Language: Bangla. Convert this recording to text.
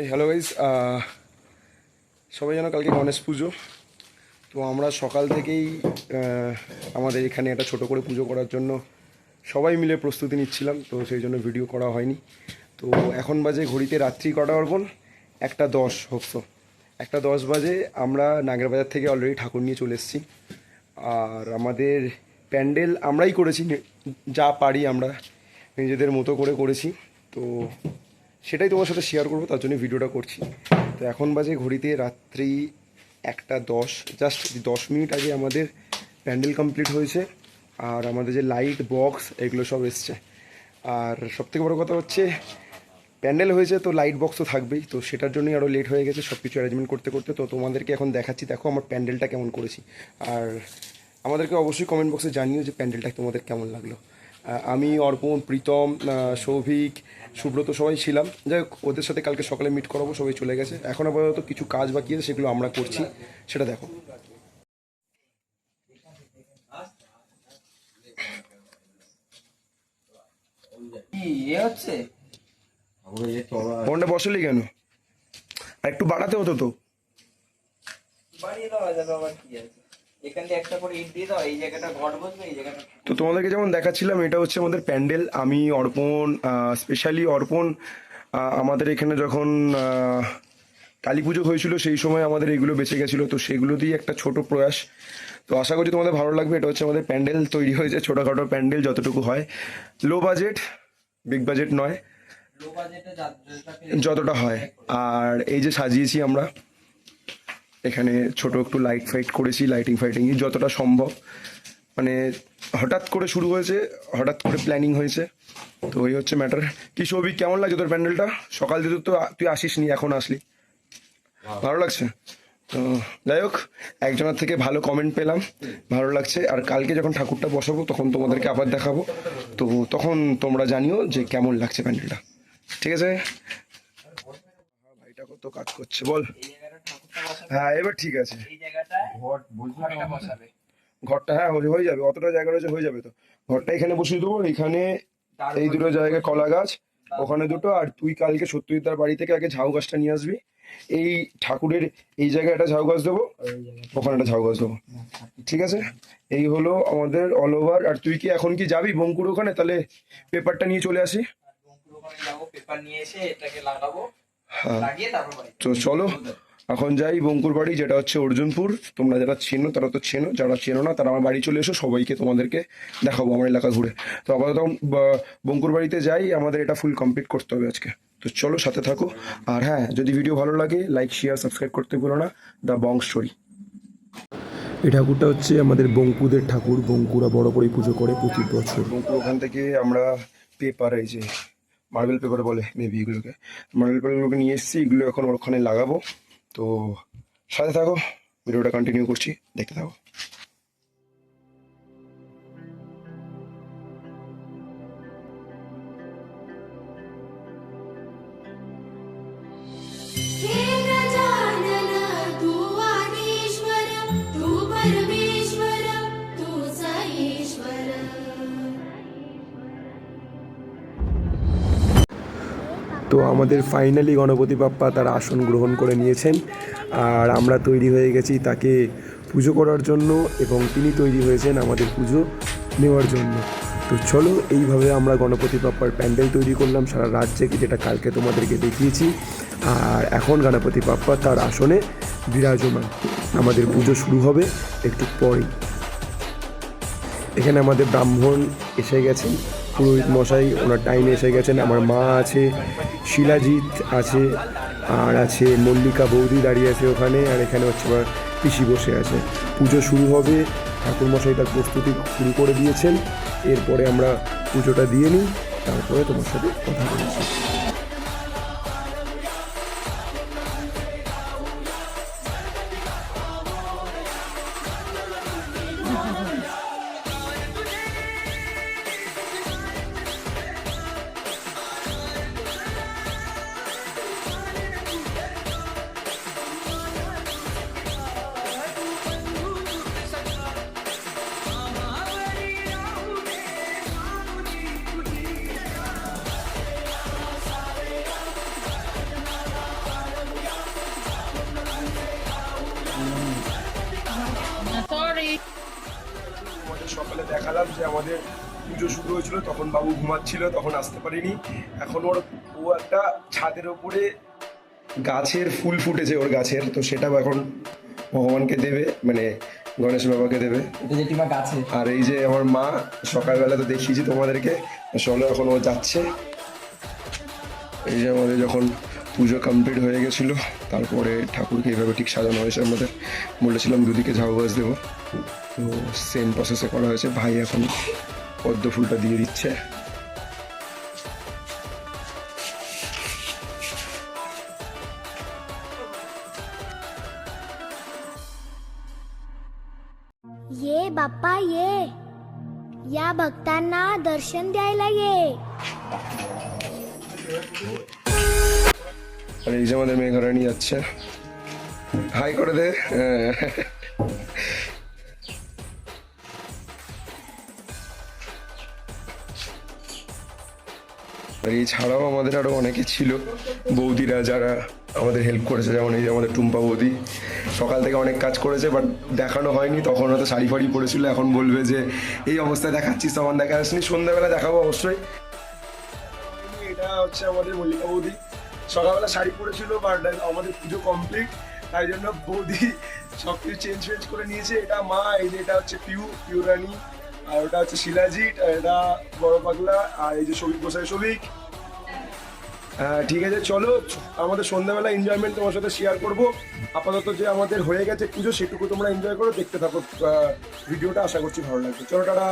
এই হ্যালো গাইস, সবাই জানো কালকে গণেশ পুজো। তো আমরা সকাল থেকেই আমাদের এখানে একটা ছোট করে পুজো করার জন্য সবাই মিলে প্রস্তুতি নিচ্ছিলাম, তো সেই জন্য ভিডিও করা হয়নি। তো এখন বাজে ঘড়িতে রাত্রি কটা অর্পণ 1:10 হোকসো 1:10 বাজে। আমরা নাগেরবাজার থেকে অলরেডি ঠাকুর নিয়ে চলে এসেছি। আর আমাদের প্যান্ডেল আমরাই করেছি, যা পারি আমরা নিজেদের মতো করে করেছি। তো সেটাই তোমার সাথে শেয়ার করবো, তার জন্য ভিডিওটা করছি। তো এখন বাজে ঘড়িতে রাত্রি 1:10, জাস্ট 10 মিনিট আগে আমাদের প্যান্ডেল কমপ্লিট হয়েছে। আর আমাদের যে লাইট বক্স এগুলো সব এসছে। আর সবথেকে বড় কথা হচ্ছে প্যান্ডেল হয়েছে তো লাইট বক্স তো থাকবেই, তো সেটার জন্যই আরও লেট হয়ে গেছে সব কিছু অ্যারেঞ্জমেন্ট করতে করতে। তো তোমাদেরকে এখন দেখাচ্ছি, দেখো আমার প্যান্ডেলটা কেমন করেছি। আর আমাদেরকে অবশ্যই কমেন্ট বক্সে জানিও যে প্যান্ডেলটা তোমাদের কেমন লাগলো। আমি, অর্পণ, প্রীতম, সৌভিক, সুব্রত সবাই ছিলাম। যাই হোক, ওদের সাথে কালকে সকালে মিট করাবো, সবাই চলে গেছে। এখন আপাতত কিছু কাজ বাকি আছে, সেগুলো আমরা করছি, সেটা দেখো। ফোনটা বসলি কেন? আর একটু বাড়াতে হতো তো। তো তোমাদেরকে যেমন দেখাচ্ছিলাম, এটা হচ্ছে আমাদের প্যান্ডেল। আমি, অর্পণ, স্পেশালি অর্পণ, আমাদের এখানে যখন কালী পুজো হয়েছিল সেই সময় আমাদের এগুলো বেঁচে গেছিলো, তো সেগুলো দিয়ে একটা ছোট প্রয়াস। তো আশা করছি তোমাদের ভালো লাগবে। এটা হচ্ছে আমাদের প্যান্ডেল তৈরি হয়েছে, ছোটোখাটো প্যান্ডেল যতটুকু হয়, লো বাজেট, বিগ বাজেট নয়, যতটা হয়। আর এই যে সাজিয়েছি আমরা, এখানে ছোট একটু লাইট ফাইট করেছি, লাইটিং ফাইটিং যতটা সম্ভব। মানে হঠাৎ করে শুরু হয়েছে, হঠাৎ করে প্ল্যানিং হয়েছে। তো এই হচ্ছে ম্যাটার। কি সৌভিক, কেমন লাগছে তোর প্যান্ডেলটা? সকাল থেকে তো তুই আসিস নি, এখন আসলি, ভালো লাগছে? তো যাই হোক, একজনের থেকে ভালো কমেন্ট পেলাম, ভালো লাগছে। আর কালকে যখন ঠাকুরটা বসাবো তখন তোমাদেরকে আবার দেখাবো, তো তখন তোমরা জানিও যে কেমন লাগছে প্যান্ডেলটা, ঠিক আছে? ভাইটা কত কাজ করছে বল। হ্যাঁ, এবার ঠিক আছে। ঘরটা, হ্যাঁ হয়ে যাবে, অতটা জায়গা রয়েছে, হয়ে যাবে। তো ঘরটা এখানে বসিয়ে দেবো, এখানে এই দুটো জায়গায় কলা গাছ, ওখানে দুটো। আর তুই কালকে সত্যজিৎদার বাড়ি থেকে আগে ঝাউ গাছটা নিয়ে আসবি। এই ঠাকুরের এই জায়গায় একটা ঝাউ গাছ দেবো, ওখানে একটা ঝাউ গাছ দেবো, ঠিক আছে? এই হলো আমাদের অল ওভার। আর তুই কি এখন কি যাবি বঙ্কুর ওখানে? তাহলে পেপারটা নিয়ে চলে আসি। হ্যাঁ, তো চলো এখন যাই বঙ্কুর বাড়ি, যেটা হচ্ছে অর্জুনপুর। তোমরা যারা চেনো তারা তো চেনো, যারা চেনো না তারা আমার বাড়ি চলে এসো, সবাইকে তোমাদেরকে দেখাবো আমার এলাকা ঘুরে। তো আপাতত বঙ্কুর বাড়িতে যাই, আমাদের এটা ফুল কমপ্লিট করতে হবে আজকে। তো চলো, সাথে থাকো। আর হ্যাঁ, যদি ভিডিও ভালো লাগে লাইক, শেয়ার, সাবস্ক্রাইব করতে ভুলো না। The Bong story. এই ঠাকুরটা হচ্ছে আমাদের বঙ্কুদের ঠাকুর। বঙ্কুরা বড় করে পুজো করে প্রতি বছর। বঙ্কুর ওখান থেকে আমরা পেপার, এই যে মার্বেল পেপার বলে মেবি, এগুলোকে মার্বেল পেপারগুলোকে নিয়ে এসেছি, এগুলো এখন ওখানে লাগাবো। তো সাথে থাকো, ভিডিওটা কন্টিনিউ করছি, দেখতে থাকো। তো আমাদের ফাইনালি গণপতি বাপ্পা তার আসন গ্রহণ করে নিয়েছেন। আর আমরা তৈরি হয়ে গেছি তাকে পুজো করার জন্য, এবং তিনি তৈরি হয়েছেন আমাদের পুজো নেওয়ার জন্য। তো চলো, এইভাবে আমরা গণপতি বাপ্পার প্যান্ডেল তৈরি করলাম সারা রাজ্যে, যেটা কালকে তোমাদেরকে দেখিয়েছি। আর এখন গণপতি বাপ্পা তার আসনে বিরাজমান। আমাদের পুজো শুরু হবে একটু পরেই। এখানে আমাদের ব্রাহ্মণ এসে গেছেন, পুরোহিত মশাই ওনার টাইমে এসে গেছেন। আমার মা আছে, শিলাজিৎ আছে, আর আছে মল্লিকা বৌদি দাঁড়িয়ে আছে ওখানে। আর এখানে হচ্ছে আমার পিসি বসে আছে। পুজো শুরু হবে, ঠাকুর মশাই তার প্রস্তুতি শুরু করে দিয়েছেন। এরপরে আমরা পুজোটা দিয়ে নিই, তারপরে তোমার সাথে কথা বলছি। তোমাদের সকালে দেখালাম যে আমাদের পুজো শুরু হয়েছিল, তখন বাবু ঘুমাচ্ছিল, তখন আসতে পারিনি। এখন ও একটা ছাদের ওপরে গাছের ফুল ফুটেছে ওর গাছের, তো সেটাও এখন ভগবানকে দেবে, মানে গণেশ বাবাকে দেবে। এটা জেঠিমা গাছে। আর এই যে আমার মা, সকালবেলা তো দেখিয়েছি তোমাদেরকে, চলো এখন ও যাচ্ছে। এই যে আমাদের যখন পুজো কমপ্লিট হয়ে গেছিলো, তারপরে ঠাকুরকে এইভাবে ঠিক সাজানো হয়েছে। আমাদের বলেছিলাম দুদিকে ঝাউগাছ দেবো, তো সেম প্রসেসে করা হয়েছে। ভাই এখন পদ্ম ফুলটা দিয়ে দিচ্ছে। ये बाप्पा ये या भक्तांना दर्शन द्यायला ये। আর এই যে আমাদের মেঘরানি যাচ্ছে, হাই করে দে। আর এছাড়াও আমাদের আরো অনেকে ছিল, বৌদিরা যারা আমাদের হেল্প করেছে, যেমন এই যে আমাদের টুম্পা বৌদি সকাল থেকে অনেক কাজ করেছে, বাট দেখানো হয়নি। তখন হয়তো শাড়ি ফাড়ি পরেছিল, এখন বলবে যে এই অবস্থায় দেখাচ্ছিস, তখন দেখা আসনি। সন্ধ্যাবেলা দেখাবো অবশ্যই। এটা হচ্ছে আমাদের মল্লিকা বৌদি, সকালবেলা শাড়ি পরেছিল, বাট আমাদের পুজো কমপ্লিট, তাই জন্য বৌদি সব কিছু চেঞ্জ করে নিয়েছে। এটা মা, এই যে এটা হচ্ছে পিউ রানী, আর ওটা হচ্ছে শিলাজিৎ, আর এটা বড় পাগলা, আর এই যে সবিক গোসাই সবিক। ঠিক আছে, চলো আমাদের সন্ধ্যাবেলা এনজয়মেন্ট তোমার সাথে শেয়ার করবো। আপাতত যে আমাদের হয়ে গেছে পুজো, সেটুকু তোমরা এনজয় করো, দেখতে থাকো ভিডিওটা, আশা করছি ভালো লাগবে। চলো টাটা।